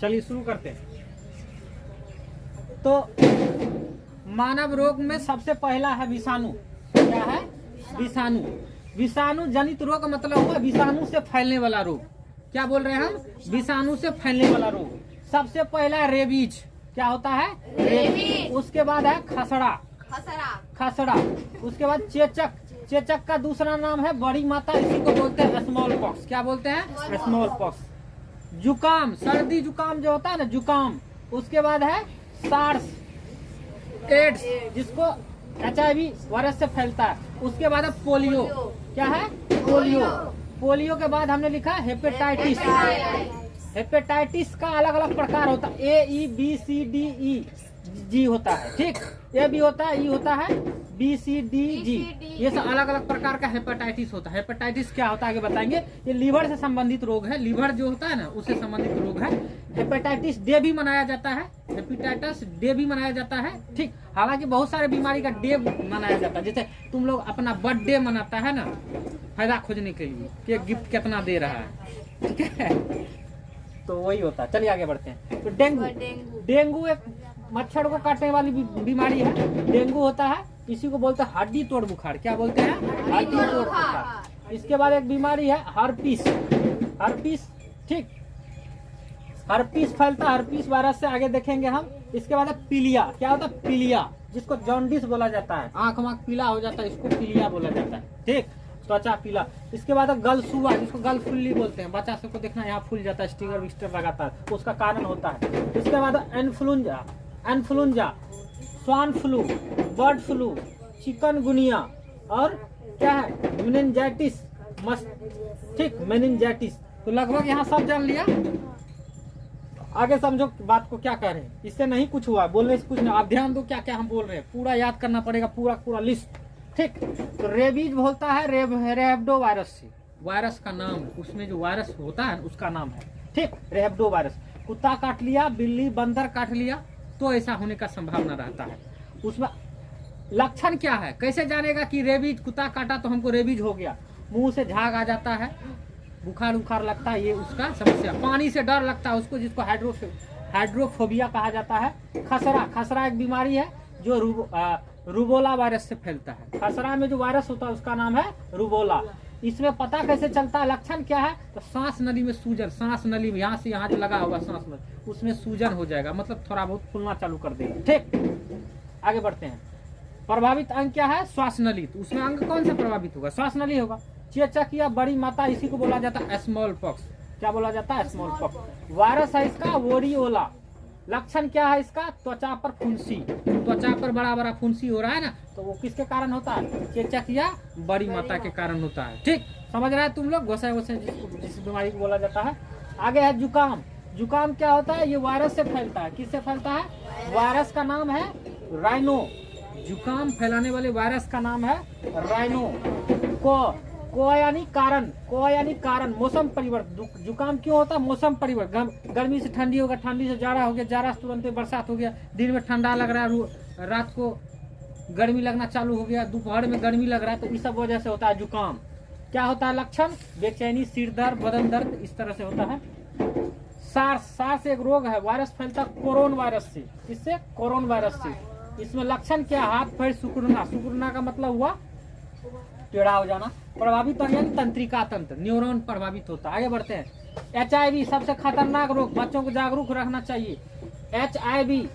चलिए शुरू करते हैं। तो मानव रोग में सबसे पहला है विषाणु। क्या है? विषाणु। विषाणु जनित रोग का मतलब हुआ विषाणु से फैलने वाला रोग। क्या बोल रहे हैं हम? विषाणु से फैलने वाला रोग। सबसे पहला रेबीज। क्या होता है? रेबीज। उसके बाद है खसरा। खसरा। उसके बाद चेचक। चेचक का दूसरा नाम है बड़ी माता, इसी को बोलते हैं स्मॉल पॉक्स। क्या बोलते हैं? Small pox. जुकाम, सर्दी जुकाम जो होता है ना, जुकाम। उसके बाद है सार्स, एड्स, जिसको HIV वायरस से फैलता है। उसके बाद है पोलियो। क्या है? पोलियो। पोलियो के बाद हमने लिखा हेपेटाइटिस। हेपेटाइटिस का अलग अलग प्रकार होता है, AEBCDEG होता है। ठीक, ए भी होता है, ई होता है, BCDG, ये सब अलग अलग प्रकार का हेपेटाइटिस होता है। हेपेटाइटिस क्या होता है आगे बताएंगे। ये लीवर से संबंधित रोग है, लीवर जो होता है ना उससे संबंधित रोग है। हेपेटाइटिस डे भी मनाया जाता है, हेपेटाइटिस डे भी मनाया जाता है। ठीक, हालांकि बहुत सारे बीमारी का डे मनाया जाता है। जैसे तुम लोग अपना बर्थडे मनाता है ना, फायदा खोजने के लिए कि गिफ्ट कितना दे रहा है। ठीक है, तो वही होता है। चलिए आगे बढ़ते हैं। तो डेंगू। डेंगू एक मच्छर को काटने वाली बीमारी है। डेंगू होता है, इसी को बोलते हैं हड्डी तोड़ बुखार। क्या बोलते हैं? हड्डी तोड़ बुखार। इसके बाद एक बीमारी है हर्पीस। हर्पीस, ठीक, हर्पीस फैलता है हर्पीस वायरस से, आगे देखेंगे हम। इसके बाद है पीलिया। क्या होता है? पीलिया, जिसको जॉन्डिस बोला जाता है, आंख वाँख पीला हो जाता है, इसको पीलिया बोला जाता है। ठीक, त्वचा पीला। इसके बाद गलसुआ, जिसको गलफुल्ली बोलते हैं, बच्चा सबको देखना यहाँ फूल जाता है, स्टिकर विस्टर लगाता है, उसका कारण होता है। इसके बाद इन्फ्लुएंजा, इन्फ्लुएंजा, स्वान फ्लू, बर्ड फ्लू, चिकनगुनिया, और क्या है? मेनिंजाइटिस। ठीक, मेनिंजाइटिस। तो लगभग यहाँ सब जान लिया। आगे समझो बात को क्या कह रहे हैं। इससे नहीं कुछ हुआ, बोलने से कुछ नहीं। आप ध्यान दो क्या क्या हम बोल रहे हैं, पूरा याद करना पड़ेगा, पूरा लिस्ट। ठीक, तो रेबीज बोलता है रेबडो वायरस से, वायरस का नाम, उसमें जो वायरस होता है उसका नाम है। ठीक, रेबडो वायरस। कुत्ता काट लिया, बिल्ली, बंदर काट लिया तो ऐसा होने का संभावना रहता है। उसमें लक्षण क्या है, कैसे जानेगा कि रेबीज, कुत्ता काटा तो हमको रेबीज हो गया? मुंह से झाग आ जाता है, बुखार उखार लगता है, ये उसका समस्या। पानी से डर लगता है उसको, जिसको हाइड्रोफोबिया कहा जाता है। खसरा। खसरा एक बीमारी है जो रूबोला वायरस से फैलता है। खसरा में जो वायरस होता है उसका नाम है रूबोला। इसमें पता कैसे चलता है, लक्षण क्या है? तो सांस नली में सूजन, सांस नली में यहाँ से यहाँ जो लगा हुआ सांस नली, उसमें सूजन हो जाएगा, मतलब थोड़ा बहुत फूलना चालू कर देगा। ठीक, आगे बढ़ते हैं। प्रभावित अंग क्या है? श्वास नली। तो उसमें अंग कौन सा प्रभावित होगा? श्वास नली होगा। चेचक या बड़ी माता, इसी को बोला जाता है स्मॉल पॉक्स। क्या बोला जाता है? Small pox. वायरस है इसका वोरियोला। लक्षण क्या है इसका? त्वचा पर फुंसी, त्वचा पर बड़ा बड़ा फुंसी हो रहा है ना, तो वो किसके कारण होता है? चेचक या बड़ी माता के कारण होता है। ठीक, समझ रहे हैं तुम लोग? गोसाई जिस बीमारी को बोला जाता है। आगे है जुकाम। जुकाम क्या होता है? ये वायरस से फैलता है। किससे फैलता है? वायरस का नाम है राइनो। जुकाम फैलाने वाले वायरस का नाम है राइनो। को यानी कारण, को यानी कारण, मौसम परिवर्तन। जुकाम क्यों होता है? मौसम परिवर्तन। गर्मी से ठंडी होगा, ठंडी से जाड़ा हो गया, जाड़ा से तुरंत बरसात हो गया, दिन में ठंडा लग रहा है, रात को गर्मी लगना चालू हो गया, दोपहर में गर्मी लग रहा है, तो इस सब वजह से होता है जुकाम। क्या होता है लक्षण? बेचैनी, सिर दर्द, बदन दर्द, इस तरह से होता है। सार्स। सार्स एक रोग है, वायरस फैलता कोरोन वायरस से। किससे? कोरोन वायरस से। इसमें लक्षण क्या? हाथ पैर सिकुड़ना। सिकुड़ना का मतलब हुआ टेढ़ा हो जाना। प्रभावित यानी तंत्रिका तंत्र, न्यूरॉन प्रभावित होता है। आगे बढ़ते हैं। HIV सबसे खतरनाक रोग, बच्चों को जागरूक रखना चाहिए। HIV,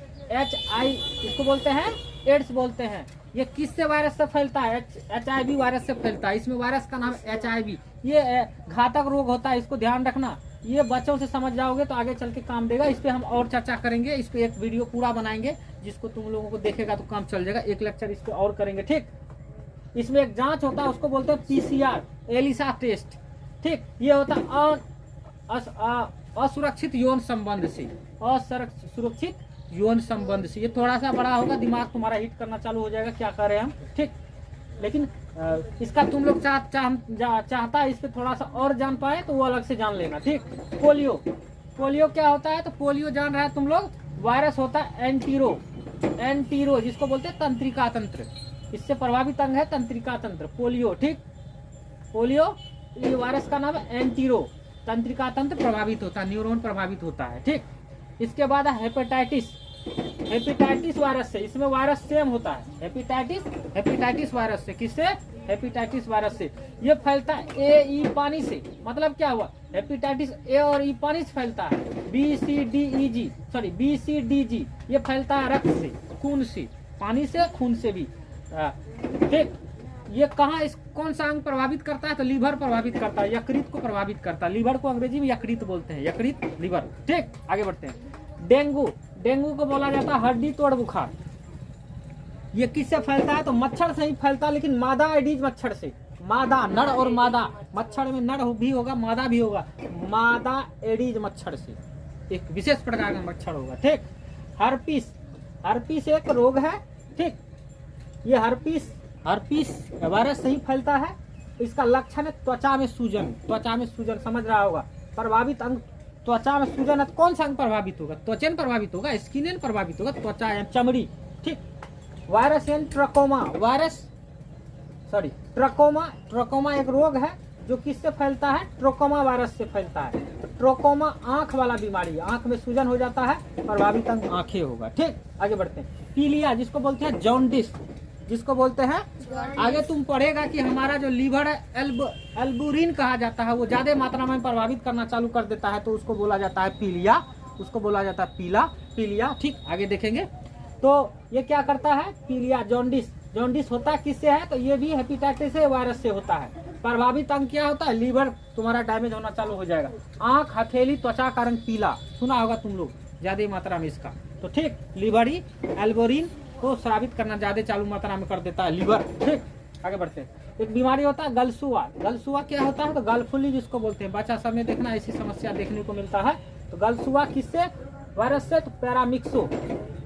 इसको बोलते हैं एड्स बोलते हैं। ये किससे वायरस से फैलता है? HIV वायरस से फैलता है। इसमें वायरस का नाम HIV। ये घातक रोग होता है, इसको ध्यान रखना। ये बच्चों से समझ जाओगे तो आगे चल के काम देगा। इस पे हम और चर्चा करेंगे, इस पे एक वीडियो पूरा बनाएंगे, जिसको तुम लोगों को देखेगा तो काम चल जाएगा। एक लेक्चर इस पे और करेंगे। ठीक, इसमें एक जांच होता है, उसको बोलते हैं PCR, एलिसा टेस्ट। ठीक, ये होता है असुरक्षित यौन संबंध से, असुरक्षित यौन संबंध से। ये थोड़ा सा बड़ा होगा, दिमाग तुम्हारा हिट करना चालू हो जाएगा, क्या कर रहे हैं हम। ठीक, लेकिन इसका तुम लोग चाहता है इस पे थोड़ा सा और जान पाए तो वो अलग से जान लेना। ठीक, पोलियो। पोलियो क्या होता है? तो पोलियो जान रहा है तुम लोग, वायरस होता है एंटीरो, जिसको बोलते हैं तंत्रिका तंत्र। इससे प्रभावित अंग है तंत्रिका तंत्र, पोलियो। ठीक, पोलियो, ये वायरस का नाम है एंटीरो। तंत्रिका तंत्र प्रभावित होता है, न्यूरॉन प्रभावित होता है। ठीक, इसके बाद है हेपेटाइटिस। हेपेटाइटिस वायरस से, इसमें वायरस सेम होता है, हेपेटाइटिस वायरस से। किससे? हेपेटाइटिस वायरस से। ये फैलता है ए ई पानी से। मतलब क्या हुआ? हेपेटाइटिस ए और ई पानी से फैलता है। बी सी डी जी ये फैलता है रक्त से, खून से, पानी से, खून से भी। ठीक, ये कहाँ, इस कौन सा अंग प्रभावित करता है? तो लीवर प्रभावित करता है, यकृत को प्रभावित करता है। लीवर को अंग्रेजी में यकृत बोलते हैं, यकृत, लीवर। ठीक, आगे बढ़ते हैं। डेंगू को बोला जाता है हड्डी तोड़ बुखार। ये किससे फैलता है? तो मच्छर से ही फैलता है, लेकिन मादा एडीज मच्छर से। मादा, नर और मादा, मच्छर में नर भी होगा, मादा भी होगा। मादा एडीज मच्छर से, एक विशेष प्रकार का मच्छर होगा। ठीक, हर्पीस एक रोग है। ठीक, ये हर्पीस वायरस से ही फैलता है। इसका लक्षण है त्वचा में सूजन, समझ रहा होगा। प्रभावित अंग त्वचा में सूजन है। कौन सा अंग प्रभावित होगा? त्वचा प्रभावित होगा, स्किन प्रभावित होगा, त्वचा या चमड़ी। ठीक, वायरस एंड ट्रकोमा एक रोग है जो किससे फैलता है? ट्रोकोमा वायरस से फैलता है। तो ट्रोकोमा आंख वाला बीमारी, आंख में सूजन हो जाता है, प्रभावित अंग आंखें होगा। ठीक, आगे बढ़ते हैं। पीलिया, जिसको बोलते हैं जॉन्डिस, जिसको बोलते हैं, आगे तुम पढ़ेगा कि हमारा जो लीवर है एल्बुरिन कहा जाता है, वो ज्यादा मात्रा में प्रभावित करना चालू कर देता है, तो उसको बोला जाता है पीलिया, उसको बोला जाता है पीलिया। ठीक, आगे देखेंगे। तो ये क्या करता है? पीलिया, जॉन्डिस होता है किससे है? तो ये भी हेपेटाइटिस वायरस से होता है। प्रभावित अंग क्या होता है? लीवर तुम्हारा डैमेज होना चालू हो जाएगा। आंख, हथेली, त्वचा का रंग पीला, सुना होगा तुम लोग ज्यादा मात्रा में इसका। तो ठीक, लीवरी एल्बुरिन को स्रावित करना ज्यादा चालू मात्रा में कर देता है लीवर। ठीक, आगे बढ़ते हैं। एक बीमारी होता है गलसुआ क्या होता है? तो गलफुली जिसको बोलते हैं। बच्चा सब में देखना ऐसी समस्या देखने को मिलता है। तो गलसुआ किससे वायरस से? तो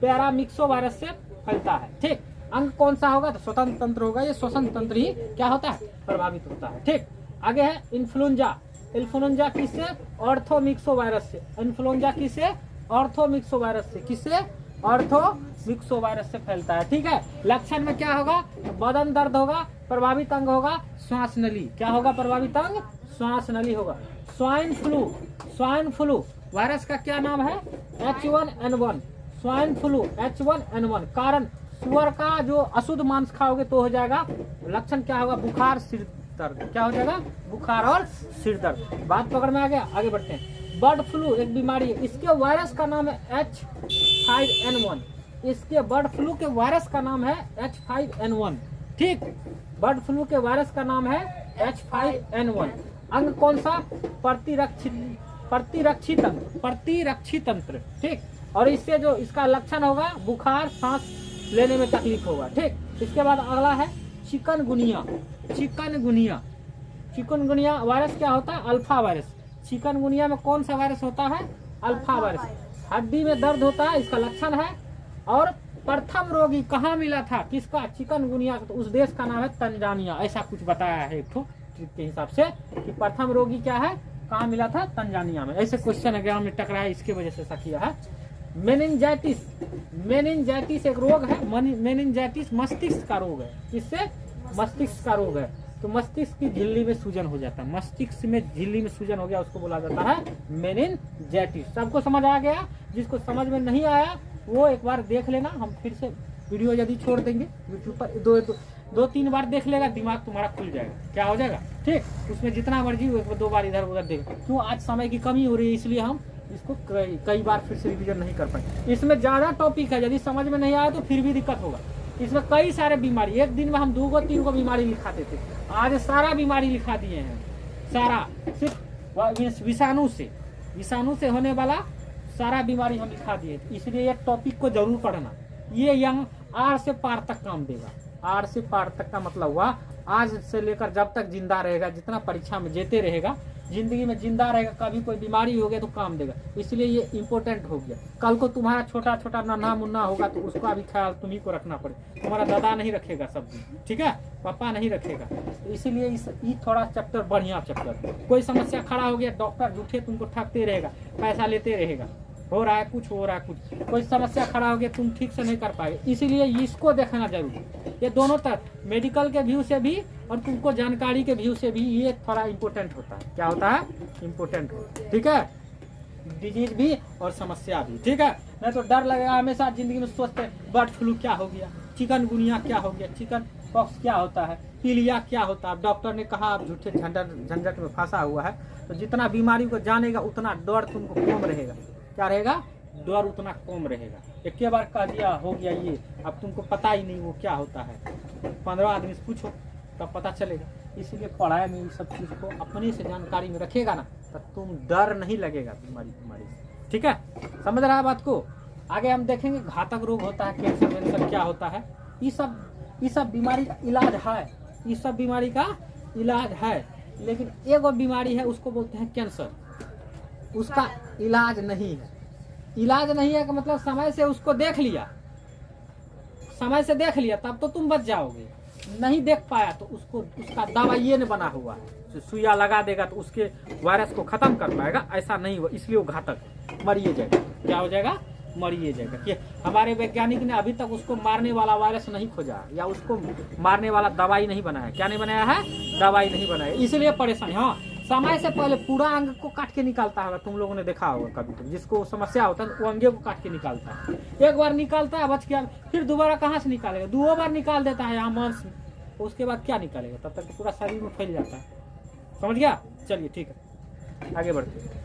पैरामिक्सो वायरस से फैलता है। ठीक, अंग कौन सा होगा? तो स्वतंत्र तंत्र होगा। ये श्वसन तंत्र ही क्या होता है? प्रभावित होता है। ठीक, आगे है इन्फ्लुएंजा किससे? ऑर्थोमिक्सो वायरस से। इन्फ्लुएंजा किससे? ऑर्थोमिक्सो वायरस से। किससे? ऑर्थोमिक्सो वायरस से फैलता है। ठीक है, लक्षण में क्या होगा? बदन दर्द होगा, प्रभावित अंग होगा श्वास नली। क्या होगा? प्रभावित अंग श्वास नली होगा। स्वाइन फ्लू वायरस का क्या नाम है? H1N1। Swine flu H1N1। कारण सुअर का जो अशुद्ध मांस खाओगे तो हो जाएगा। लक्षण क्या होगा? बुखार, सिर दर्द। क्या हो जाएगा? बुखार और सिर दर्द। बात पकड़ में आ गया? आगे बढ़ते हैं। बर्ड फ्लू एक बीमारी है, इसके वायरस का नाम है H5N1। इसके बर्ड फ्लू के वायरस का नाम है H5N1। ठीक, बर्ड फ्लू के वायरस का नाम है H5N1। अंग कौन सा? प्रतिरक्षी तंत्र। ठीक, और इससे जो इसका लक्षण होगा बुखार, सांस लेने में तकलीफ होगा। ठीक, इसके बाद अगला है चिकनगुनिया वायरस क्या होता है? Alpha virus. चिकनगुनिया में कौन सा वायरस होता है? Alpha virus. हड्डी में दर्द होता है, इसका लक्षण है। और प्रथम रोगी कहाँ मिला था? किसका? चिकनगुनिया। तो उस देश का नाम है तंजानिया। ऐसा कुछ बताया है एक ठो के हिसाब से कि प्रथम रोगी क्या है, कहाँ मिला था? तंजानिया में। ऐसे क्वेश्चन एग्जाम में टकराया, इसकी वजह से ऐसा किया है। मेनिंजाइटिस एक रोग है। मेनिंजाइटिस मस्तिष्क का रोग है। किससे? मस्तिष्क का रोग है। तो मस्तिष्क की झिल्ली में सूजन हो जाता है। मस्तिष्क में झिल्ली में सूजन हो गया, उसको बोला जाता है मेनिंजाइटिस। सबको समझ आ गया? जिसको समझ में नहीं आया वो एक बार देख लेना। हम फिर से वीडियो यदि छोड़ देंगे यूट्यूब पर, दो तीन बार देख लेगा, दिमाग तुम्हारा खुल जाएगा। क्या हो जाएगा? ठीक, उसमें जितना मर्जी दो बार इधर उधर देख। क्यों? आज समय की कमी हो रही है, इसलिए हम इसको कई बार फिर से रिवीजन नहीं कर पाए। इसमें ज्यादा टॉपिक है, यदि समझ में नहीं आया तो फिर भी दिक्कत होगा। इसमें कई सारे बीमारी, एक दिन में हम 2-3 को बीमारी लिखाते थे, आज सारा बीमारी लिखा दिए हैं। सारा सिर्फ विषाणु से होने वाला सारा बीमारी हम लिखा दिए। इसलिए ये टॉपिक को जरूर पढ़ना। ये यंग आर से पार तक काम देगा। आर से पार तक का मतलब हुआ आज से लेकर जब तक जिंदा रहेगा, जितना परीक्षा में जेते रहेगा, जिंदगी में जिंदा रहेगा, कभी कोई बीमारी हो गया तो काम देगा। इसलिए ये इम्पोर्टेंट हो गया। कल को तुम्हारा छोटा छोटा नन्हा मुन्ना होगा तो उसका भी ख्याल तुम्ही को रखना पड़े। तुम्हारा दादा नहीं रखेगा सब्जी, ठीक है, पापा नहीं रखेगा। तो इसीलिए ये थोड़ा चैप्टर बढ़िया चैप्टर। कोई समस्या खड़ा हो गया, डॉक्टर झूठे तुमको ठगते रहेगा, पैसा लेते रहेगा, हो रहा है कुछ, कोई समस्या खड़ा हो गया, तुम ठीक से नहीं कर पाएंगे। इसीलिए इसको देखना जरूरी। ये दोनों तरफ, मेडिकल के व्यू से भी और तुमको जानकारी के व्यू से भी ये थोड़ा इम्पोर्टेंट होता है। क्या होता है? इम्पोर्टेंट होता है। ठीक है, डिजीज भी और समस्या भी, ठीक है। नहीं तो डर लगेगा हमेशा जिंदगी में, सोचते बर्ड फ्लू क्या हो गया, चिकनगुनिया क्या हो गया, चिकन पॉक्स क्या होता है, पीलिया क्या होता है। डॉक्टर ने कहा आप झूठे झंझट में फंसा हुआ है। तो जितना बीमारी को जानेगा उतना डर तुमको कम रहेगा। क्या रहेगा? डर उतना कम रहेगा। एक बार कह दिया हो गया ये, अब तुमको पता ही नहीं वो क्या होता है। 15 आदमी से पूछो तब पता चलेगा। इसीलिए पढ़ाई में इन सब चीज़ को अपने से जानकारी में रखेगा ना, तो तुम डर नहीं लगेगा बीमारी से, ठीक है। समझ रहा है बात को? आगे हम देखेंगे घातक रोग होता है, कैंसर वैंसर क्या होता है। ये सब बीमारी का इलाज है, ये सब बीमारी का इलाज है। लेकिन एक और बीमारी है उसको बोलते हैं कैंसर, उसका इलाज नहीं है। इलाज नहीं है का मतलब समय से उसको देख लिया, समय से देख लिया तब तो तुम बच जाओगे। नहीं देख पाया तो उसका दवा ये न बना हुआ है, सुइया लगा देगा तो उसके वायरस को खत्म कर पाएगा, ऐसा नहीं हुआ। इसलिए वो घातक मरिए जाएगा। क्या हो जाएगा? मरिए जाएगा। कि हमारे वैज्ञानिक ने अभी तक उसको मारने वाला वायरस नहीं खोजा, या उसको मारने वाला दवाई नहीं बनाया। क्या नहीं बनाया है? दवाई नहीं बनाया। इसलिए परेशानी। हाँ, समय से पहले पूरा अंग को काट के निकालता है, तुम लोगों ने देखा होगा कभी कभी। जिसको समस्या होता है वो अंगे को काट के निकालता है। एक बार निकालता है, बच गया, फिर दोबारा कहाँ से निकालेगा? 2 बार निकाल देता है यहाँ मांस में, उसके बाद क्या निकालेगा? तब तक पूरा शरीर में फैल जाता है। समझ गया? चलिए ठीक है, आगे बढ़ते हैं।